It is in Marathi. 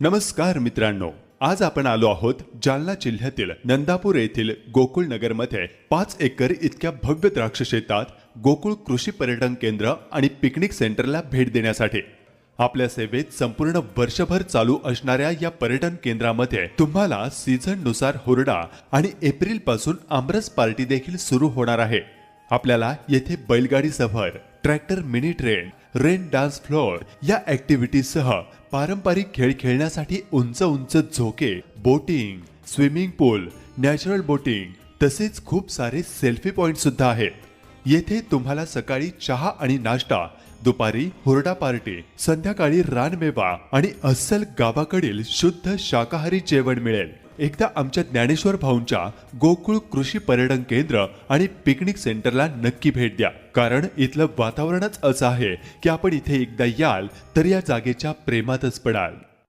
नमस्कार मित्रांनो, आज आपण आलो आहोत जालना जिल्ह्यातील नंदापूर येथील गोकुळ नगरमध्ये 5 एकर इतक्या भव्य द्राक्ष शेतात गोकुळ कृषी पर्यटन केंद्र आणि पिकनिक सेंटरला भेट देण्यासाठी। आपल्या सेवेत संपूर्ण वर्षभर चालू असणाऱ्या या पर्यटन केंद्रामध्ये तुम्हाला सीझन नुसार हुरडा आणि एप्रिल पासून आमरस पार्टी देखील सुरू होणार आहे। आपल्याला येथे बैलगाडी सफर, tractor mini train, rain dance floor या ऍक्टिव्हिटीजसह पारंपरिक खेळ खेळण्यासाठी उंच उंच झोके, boating, swimming pool, natural boating तसेच खूप सारे सेल्फी पॉइंट सुद्धा आहेत। येथे तुम्हाला सकाळी चहा आणि नाश्ता, दुपारी हुरडा पार्टी, संध्याकाळी रानमेवा आणि अस्सल गावाकडील शुद्ध शाकाहारी जेवण मिळेल। एकदा आमच्या ज्ञानेश्वर भाऊंच्या गोकुळ कृषी पर्यटन केंद्र आणि पिकनिक सेंटरला नक्की भेट द्या, कारण इथलं वातावरणच असं आहे की आपण इथे एकदा याल तर या जागेच्या प्रेमातच पडाल।